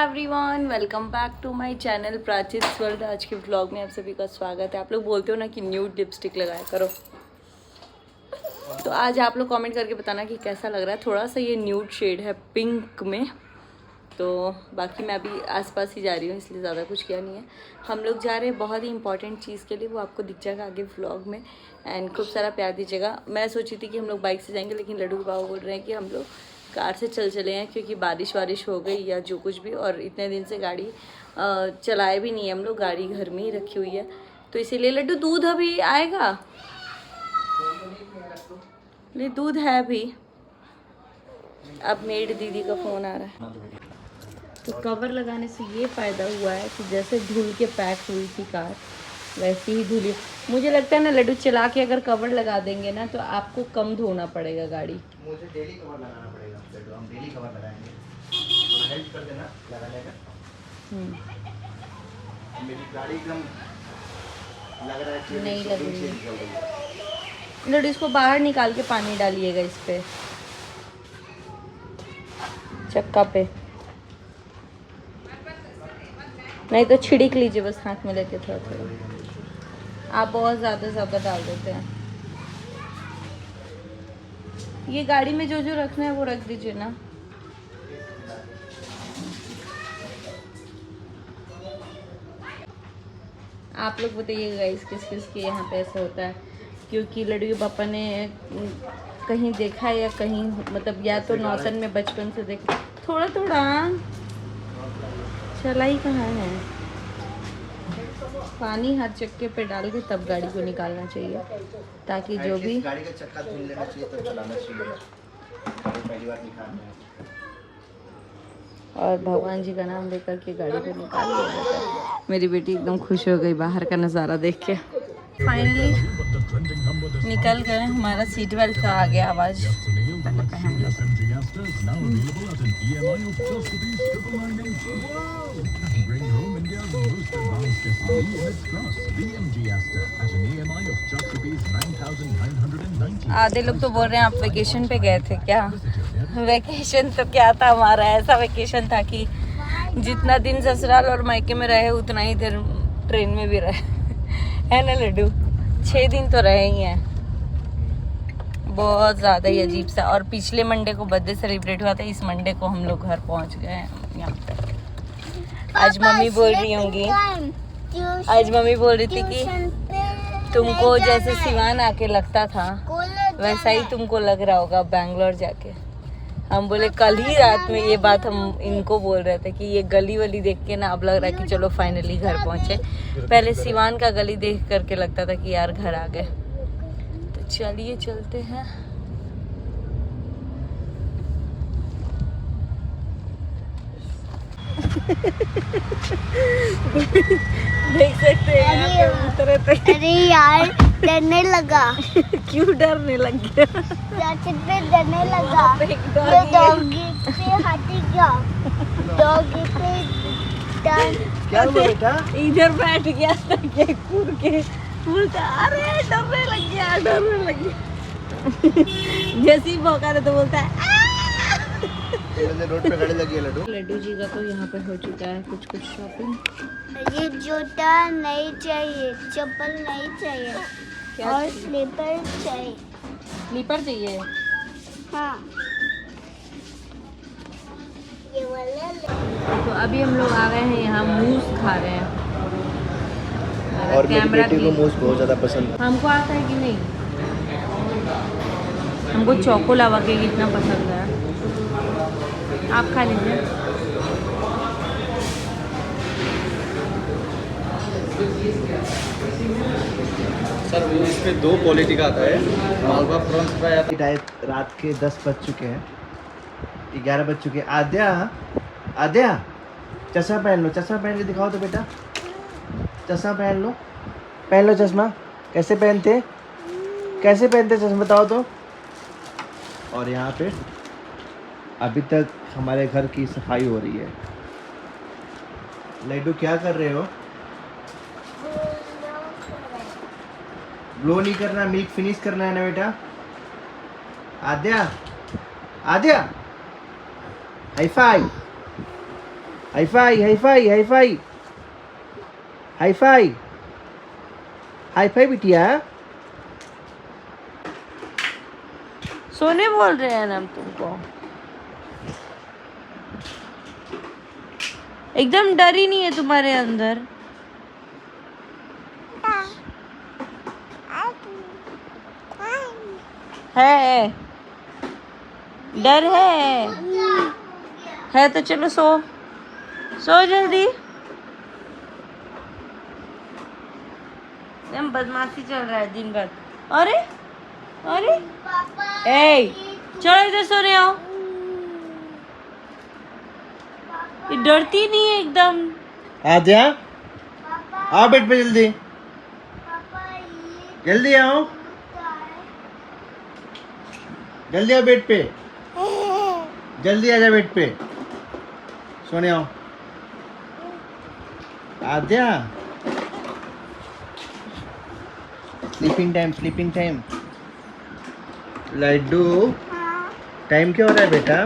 Everyone, welcome back to my channel Prachi's world. आज के vlog में आप सभी का स्वागत है। आप लोग बोलते हो ना कि न्यूड लिपस्टिक लगाया करो, तो आज आप लोग कमेंट करके बताना कि कैसा लग रहा है। थोड़ा सा ये न्यूड शेड है पिंक में, तो बाकी मैं अभी आसपास ही जा रही हूँ, इसलिए ज़्यादा कुछ किया नहीं है। हम लोग जा रहे हैं बहुत ही इंपॉर्टेंट चीज़ के लिए, वो आपको दिख जाएगा आगे व्लॉग में। एंड खूब सारा प्यार दीजिएगा। मैं सोची थी कि हम लोग बाइक से जाएंगे, लेकिन लड्डू बाबा बोल रहे हैं कि हम लोग कार से चले हैं, क्योंकि बारिश हो गई या जो कुछ भी, और इतने दिन से गाड़ी चलाए भी नहीं है हम लोग, गाड़ी घर में ही रखी हुई है, तो इसीलिए। लड्डू दूध अभी आएगा? नहीं, दूध है अभी। अब मेड दीदी का फ़ोन आ रहा है। तो कवर लगाने से ये फ़ायदा हुआ है कि जैसे धुल के पैक हुई थी कार, वैसे ही धुली। मुझे लगता है ना लड्डू, चला के अगर कवर लगा देंगे ना तो आपको कम धोना पड़ेगा गाड़ी। मुझे डेली कवर लगाना पड़ेगा, तो हम डेली कवर लगाएंगे। थोड़ा हेल्प कर देना लगाने का। मेरी गाड़ी एकदम लग रहा है कि नहीं लग रही है। लड्डू, इसको बाहर निकाल के पानी डालिएगा इस पे, चक्का पे, नहीं तो छिड़क लीजिए बस हाथ में लेके थोड़ा थोड़ा। आप बहुत ज़्यादा डाल देते हैं। ये गाड़ी में जो जो रखना है वो रख दीजिए ना। आप लोग बताइएगा गाइस, किस किस के यहाँ पे ऐसा होता है, क्योंकि लड्डू के पापा ने कहीं देखा है या कहीं, मतलब या तो नौतन में बचपन से देखा थोड़ा थोड़ा। चला ही कहाँ है? पानी हर चक्के पे डाल के तब गाड़ी को निकालना चाहिए, ताकि जो भी गाड़ी का चक्का धुल लेना चाहिए, तब चलाना चाहिए। पहली बार निकालना है। और भगवान जी का नाम लेकर के गाड़ी को निकाल लिया जाता है। मेरी बेटी एकदम खुश हो गई बाहर का नज़ारा देख के। फाइनली निकल गए। हमारा सीट बेल्ट का आ गया आवाज़। आधे लोग तो बोल रहे हैं आप वेकेशन पे गए थे क्या? वेकेशन तो क्या था हमारा, ऐसा वेकेशन था कि जितना दिन ससुराल और मायके में रहे उतना ही देर ट्रेन में भी रहे है ना लड्डू? 6 दिन तो रहे ही हैं। बहुत ज़्यादा ही अजीब सा। और पिछले मंडे को बर्थडे सेलिब्रेट हुआ था, इस मंडे को हम लोग घर पहुंच गए हैं यहाँ पे। आज मम्मी बोल रही होंगी, आज मम्मी बोल रही थी कि तुमको जैसे सिवान आके लगता था वैसा ही तुमको लग रहा होगा बैंगलोर जाके। हम बोले कल ही रात में ये बात हम इनको बोल रहे थे कि ये गली वली देख के ना अब लग रहा है कि चलो फाइनली घर पहुंचे। पहले सिवान का गली देख करके लगता था कि यार घर आ गए। तो चलिए चलते हैं। देख सकते हैं यहाँ पे उतरे थे। अरे यार डरने लगा। क्यों डरने लग गया? पे डरने लगा। तो डॉगी पे हाथी गया, डॉगी पे क्या हुआ बेटा? इधर बैठ गया था के कूद के, बोलता अरे डरने लग गया, डरने लग गया। जैसे ही मौका दे तो बोलता है रोड पे गाड़ी लगी है लड्डू। लड्डू जी का तो यहाँ पे हो चुका है कुछ शॉपिंग। ये जूता नहीं चाहिए, चप्पल नहीं चाहिए, और स्लीपर चाहिए। स्लीपर चाहिए? हाँ, ये वाला तो अभी हम लोग आ गए हैं यहाँ, मूस खा रहे हैं। और मेरी बेटी को मूस बहुत ज़्यादा पसंद है। हमको आता है कि नहीं? हमको चोको लावा केक इतना पसंद है। आप खा लीजिए। सर वो इसमें 2 क्वालिटी का आता है, मालवा प्रॉन्स फ्राई। डायट रात के 10 बज चुके हैं, 11 बज चुके हैं। आद्या, आद्या चश्मा पहन लो, चश्मा पहन के दिखाओ तो बेटा। चश्मा पहन लो चश्मा। कैसे पहनते चश्मा बताओ तो। और यहाँ पे अभी तक हमारे घर की सफाई हो रही है। लड्डू क्या कर रहे हो? ब्लो नहीं करना, मिल्क फिनिश करना है ना बेटा। Aadya, Aadya high five, high five high five high five high five high five बिटिया। सोने बोल रहे हैं ना हम तुमको। एकदम डर ही नहीं है तुम्हारे अंदर। है डर है तो चलो सो जल्दी। एकदम बदमाशी चल रहा है दिन भर। अरे ए चलो इधर सोने आओ। ये डरती नहीं है एकदम। आद्या आओ बेड पे जल्दी जल्दी आओ जल्दी आओ बेड पे जल्दी आ जा बेड पे सोने आओ। आद्या स्लीपिंग टाइम। लड्डू टाइम क्या हो रहा है बेटा?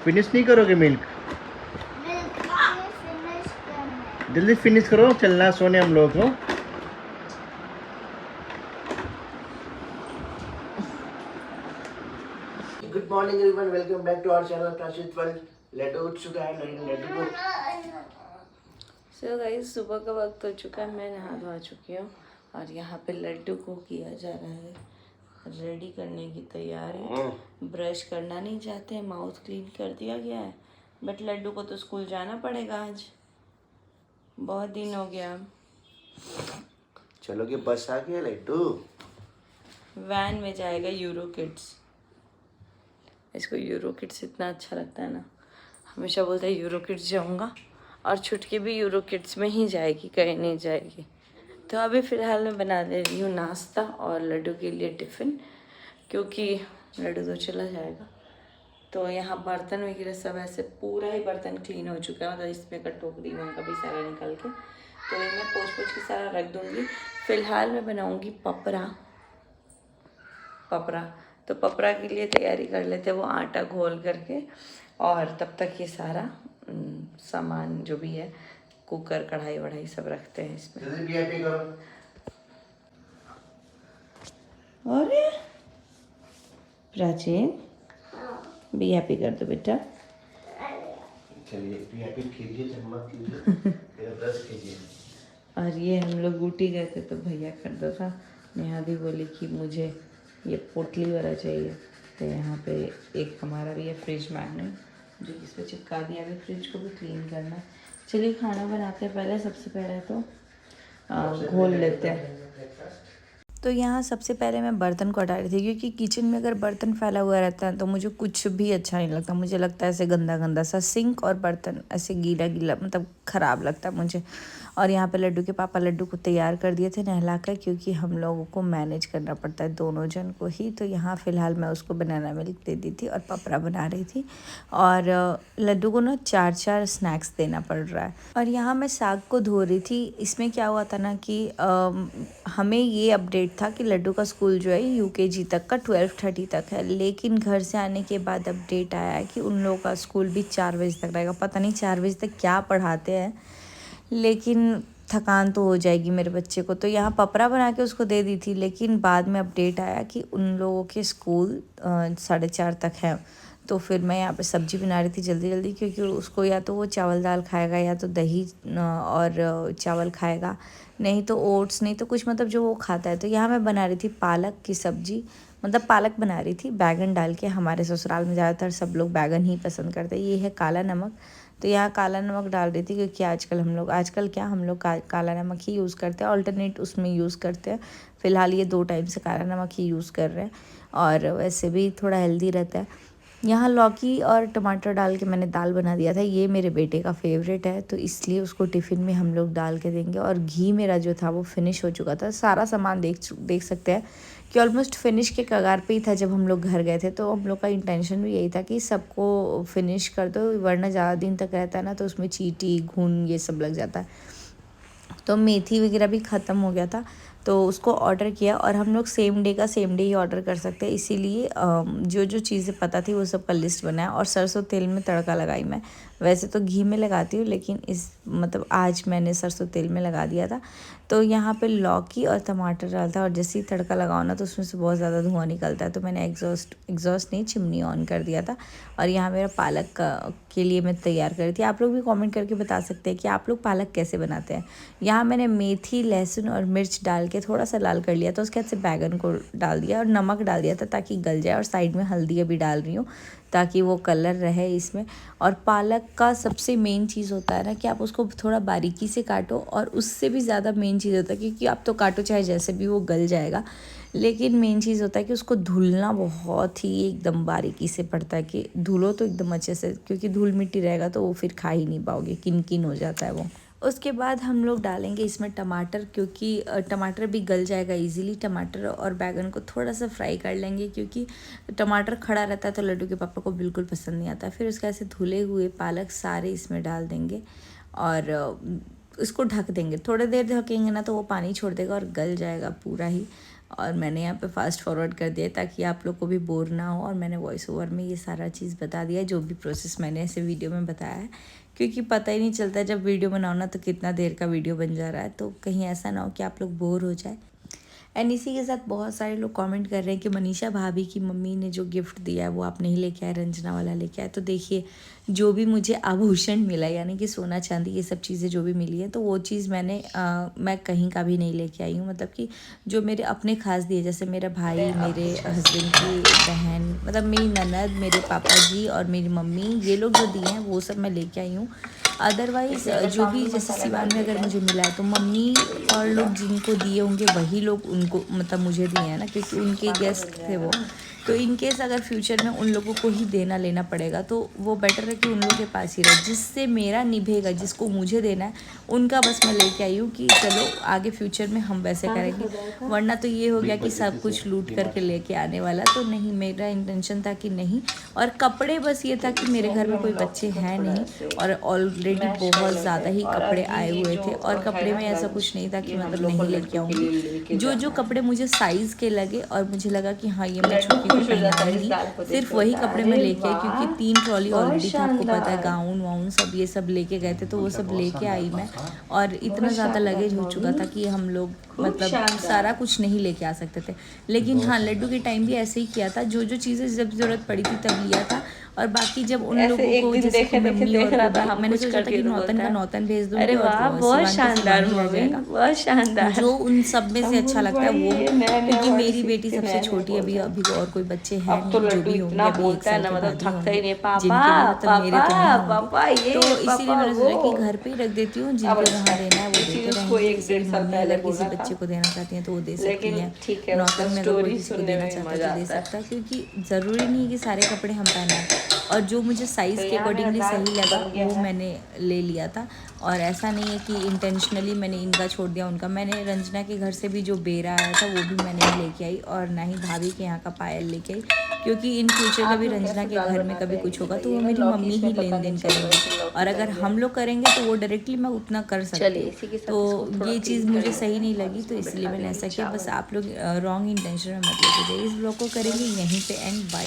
फिनिश नहीं करोगे मिल्क? जल्दी फिनिश करो, चलना सोने हम लोग को। Good morning everyone, welcome back to our channel Prachi's world. Laddu उठ चुका है, लड्डू को सो गाइस सुबह का वक्त हो चुका है, मैं नहा धो चुकी हूँ और यहाँ पे लड्डू को किया जा रहा है रेडी करने की तैयारी। ब्रश करना नहीं चाहते, माउथ क्लीन कर दिया गया है, बट लड्डू को तो स्कूल जाना पड़ेगा आज, बहुत दिन हो गया। चलो कि बस आ गया लड्डू। वैन में जाएगा यूरो किड्स। इसको यूरो किड्स इतना अच्छा लगता है ना, हमेशा बोलता है यूरो किड्स जाऊँगा, और छुटकी भी यूरो किड्स में ही जाएगी, कहीं नहीं जाएगी। तो अभी फ़िलहाल मैं बना दे रही हूँ नाश्ता और लड्डू के लिए टिफ़िन, क्योंकि लड्डू तो चला जाएगा। तो यहाँ बर्तन वगैरह सब ऐसे पूरा ही बर्तन क्लीन हो चुका है, मतलब इसमें का टोकरी में का भी सारा निकाल के, तो ये मैं पोंछ के सारा रख दूँगी। फ़िलहाल मैं बनाऊँगी पपरा। तो पपरा के लिए तैयारी कर लेते हैं, वो आटा घोल करके, और तब तक ये सारा सामान जो भी है, कुकर कढ़ाई वढ़ाई सब रखते हैं इसमें। और प्राचीन बी हैप्पी कर दो बेटा। चलिए बी हैप्पी कीजिए, जगमग कीजिए, फिर ब्रश कीजिए। और ये हम लोग ऊटी गए थे तो भैया कर दो था, नेहा दी बोली कि मुझे ये पोटली वाला चाहिए, तो यहाँ पे एक हमारा भी है फ्रिज मैग्नेट जो इस पर चिपका दिया। अभी फ्रिज को भी क्लीन करना है। चलिए खाना बनाते हैं पहले, सबसे पहले तो घोल लेते हैं। तो यहाँ सबसे पहले मैं बर्तन को हटा रही थी, क्योंकि किचन में अगर बर्तन फैला हुआ रहता है तो मुझे कुछ भी अच्छा नहीं लगता। मुझे लगता है ऐसे गंदा गंदा सा, सिंक और बर्तन ऐसे गीला गीला, मतलब ख़राब लगता है मुझे। और यहाँ पे लड्डू के पापा लड्डू को तैयार कर दिए थे नहलाकर, क्योंकि हम लोगों को मैनेज करना पड़ता है दोनों जन को ही। तो यहाँ फ़िलहाल मैं उसको बनाना मिल्क दे दी थी और पपरा बना रही थी, और लड्डू को ना 4 स्नैक्स देना पड़ रहा है। और यहाँ मैं साग को धो रही थी। इसमें क्या हुआ था ना कि हमें ये अपडेट था कि लड्डू का स्कूल जो है UKG तक का 12:30 तक है, लेकिन घर से आने के बाद अपडेट आया है कि उन लोगों का स्कूल भी 4 बजे तक रहेगा। पता नहीं 4 बजे तक क्या पढ़ाते हैं, लेकिन थकान तो हो जाएगी मेरे बच्चे को। तो यहाँ पपरा बना के उसको दे दी थी, लेकिन बाद में अपडेट आया कि उन लोगों के स्कूल 4:30 तक है। तो फिर मैं यहाँ पे सब्ज़ी बना रही थी जल्दी जल्दी, क्योंकि उसको या तो वो चावल दाल खाएगा, या तो दही और चावल खाएगा, नहीं तो ओट्स, नहीं तो कुछ, मतलब जो वो खाता है। तो यहाँ मैं बना रही थी पालक की सब्ज़ी, मतलब पालक बना रही थी बैगन डाल के। हमारे ससुराल में ज़्यादातर सब लोग बैगन ही पसंद करते हैं। ये है काला नमक, तो यहाँ काला नमक डाल रही थी, क्योंकि आजकल हम लोग काला नमक ही यूज़ करते हैं, अल्टरनेट उसमें यूज़ करते हैं। फ़िलहाल ये 2 टाइम से काला नमक ही यूज़ कर रहे हैं, और वैसे भी थोड़ा हेल्दी रहता है। यहाँ लौकी और टमाटर डाल के मैंने दाल बना दिया था। ये मेरे बेटे का फेवरेट है, तो इसलिए उसको टिफ़िन में हम लोग डाल के देंगे। और घी मेरा जो था वो फिनिश हो चुका था। सारा सामान देख सकते हैं कि ऑलमोस्ट फिनिश के कगार पे ही था जब हम लोग घर गए थे। तो हम लोग का इंटेंशन भी यही था कि सबको फिनिश कर दो, वरना ज़्यादा दिन तक रहता है ना तो उसमें चींटी घुन ये सब लग जाता है। तो मेथी वगैरह भी ख़त्म हो गया था, तो उसको ऑर्डर किया। और हम लोग सेम डे ही ऑर्डर कर सकते हैं, इसीलिए जो जो चीज़ें पता थी वो सब का लिस्ट बनाया। और सरसों तेल में तड़का लगाई मैं, वैसे तो घी में लगाती हूँ, लेकिन आज मैंने सरसों तेल में लगा दिया था। तो यहाँ पे लौकी और टमाटर डाला था, और जैसे ही तड़का लगाओ ना तो उसमें से बहुत ज़्यादा धुआं निकलता है, तो मैंने एग्जॉस्ट नहीं, चिमनी ऑन कर दिया था। और यहाँ मेरा पालक के लिए मैं तैयार कर रही थी। आप लोग भी कमेंट करके बता सकते हैं कि आप लोग पालक कैसे बनाते हैं। यहाँ मैंने मेथी, लहसुन और मिर्च डाल के थोड़ा सा लाल कर लिया था, उसके बाद से बैगन को डाल दिया और नमक डाल दिया था ताकि गल जाए। और साइड में हल्दी अभी डाल रही हूँ ताकि वो कलर रहे इसमें। और पालक का सबसे मेन चीज़ होता है ना कि आप उसको थोड़ा बारीकी से काटो, और उससे भी ज़्यादा मेन चीज़ होता है क्योंकि आप तो काटो चाहे जैसे भी वो गल जाएगा, लेकिन मेन चीज़ होता है कि उसको धुलना बहुत ही एकदम बारीकी से पड़ता है कि धुलो तो एकदम अच्छे से, क्योंकि धूल मिट्टी रहेगा तो वो फिर खा ही नहीं पाओगे, किन किन हो जाता है वो। उसके बाद हम लोग डालेंगे इसमें टमाटर, क्योंकि टमाटर भी गल जाएगा इजीली। टमाटर और बैगन को थोड़ा सा फ्राई कर लेंगे, क्योंकि टमाटर खड़ा रहता है तो लड्डू के पापा को बिल्कुल पसंद नहीं आता। फिर उसके ऐसे धुले हुए पालक सारे इसमें डाल देंगे और इसको ढक देंगे। थोड़ी देर ढकेंगे ना तो वो पानी छोड़ देगा और गल जाएगा पूरा ही। और मैंने यहाँ पे फास्ट फॉरवर्ड कर दिया ताकि आप लोग को भी बोर ना हो, और मैंने वॉइस ओवर में ये सारा चीज़ बता दिया, जो भी प्रोसेस मैंने ऐसे वीडियो में बताया है, क्योंकि पता ही नहीं चलता जब वीडियो बनाओ ना तो कितना देर का वीडियो बन जा रहा है, तो कहीं ऐसा ना हो कि आप लोग बोर हो जाए। एंड इसी के साथ बहुत सारे लोग कमेंट कर रहे हैं कि मनीषा भाभी की मम्मी ने जो गिफ्ट दिया है वो आप नहीं लेके आए, रंजना वाला लेके आए। तो देखिए, जो भी मुझे आभूषण मिला, यानी कि सोना चांदी ये सब चीज़ें जो भी मिली है, तो वो चीज़ मैं कहीं का भी नहीं लेके आई हूँ। मतलब कि जो मेरे अपने खास दिए, जैसे मेरा भाई, मेरे हस्बैंड की बहन, मतलब मेरी ननद, मेरे पापा जी और मेरी मम्मी, ये लोग जो दिए हैं वो सब मैं लेके आई हूँ। अदरवाइज़ जो भी जैसे सिवान में अगर मुझे मिला है तो मम्मी और लोग जिनको दिए होंगे वही लोग उनको मतलब मुझे दिए हैं ना, क्योंकि उनके गेस्ट थे वो। तो इन केस अगर फ्यूचर में उन लोगों को ही देना लेना पड़ेगा तो वो बेटर है कि उन लोगों के पास ही रहे, जिससे मेरा निभेगा, जिसको मुझे देना है उनका बस मैं लेके आई हूँ कि चलो आगे फ्यूचर में हम वैसे करेंगे। वरना तो ये हो गया कि सब कुछ लूट करके लेके आने वाला, तो नहीं, मेरा इंटेंशन था कि नहीं। और कपड़े बस ये था कि मेरे घर में कोई बच्चे हैं नहीं, और ऑलरेडी बहुत ज़्यादा ही कपड़े आए हुए थे, और कपड़े में ऐसा कुछ नहीं था कि मतलब नहीं लेके आऊँगी। जो कपड़े मुझे साइज़ के लगे और मुझे लगा कि हाँ ये मैं छोटी को पहनाऊंगी, सिर्फ वही कपड़े मैं लेके आई, क्योंकि 3 ट्रॉली ऑलरेडी था, आपको पता है, गाउन वाउन सब ये सब लेके गए थे, तो वो सब लेके आई मैं। और इतना ज़्यादा लगेज हो चुका था कि हम लोग मतलब सारा कुछ नहीं लेके आ सकते थे। लेकिन हाँ, लड्डू के टाइम भी ऐसे ही किया था, जो चीज़ें जब ज़रूरत पड़ी थी तब लिया था। और बाकी जब उन लोगों को जैसे कि मम्मी और मैंने सोचा था कि नौतन का नौतन भेज दूँगी, और बहुत शानदार मम्मी, बहुत शानदार। जो उन सब में से अच्छा लगता है वो, क्योंकि मेरी बेटी सबसे छोटी है, अभी और कोई बच्चे हैं नहीं, जो भी होंगे अभी 1 साल के बाद ही होंगे, जिनके लिए मतलब मेरे तो नहीं होंगे। तो इसीलिए मैंने सोचा कि घर पे ही रख देती हूँ, जिनको जहाँ देना है वो देते रहेंगे। जैसे मम्मी अगर किसी बच्चे को देना चाहती हैं तो वो दे सकती हैं, नौतन में अगर कोई किसी को देना चाहता है तो दे सकता है, क्योंकि ज़रूरी नहीं है कि सारे कपड़े हम पहनाएं। और जो मुझे साइज़ के अकॉर्डिंगली सही लगा वो मैंने ले लिया था। और ऐसा नहीं है कि इंटेंशनली मैंने इनका छोड़ दिया उनका। मैंने रंजना के घर से भी जो बेरा आया था वो भी मैंने ही लेके आई, और ना ही भाभी के यहाँ का पायल लेके आई, क्योंकि इन फ्यूचर कभी रंजना के घर में कभी कुछ होगा तो वो मेरी मम्मी ही लेन देन करेंगे, और अगर हम लोग करेंगे तो वो डायरेक्टली मैं उतना कर सकती हूँ। तो ये चीज़ मुझे सही नहीं लगी, तो इसलिए मैंने ऐसा किया। बस आप लोग रॉन्ग इंटेंशन में मत लेके जाइए। इस ब्लॉग को करेंगे यहीं पे एंड, बाय।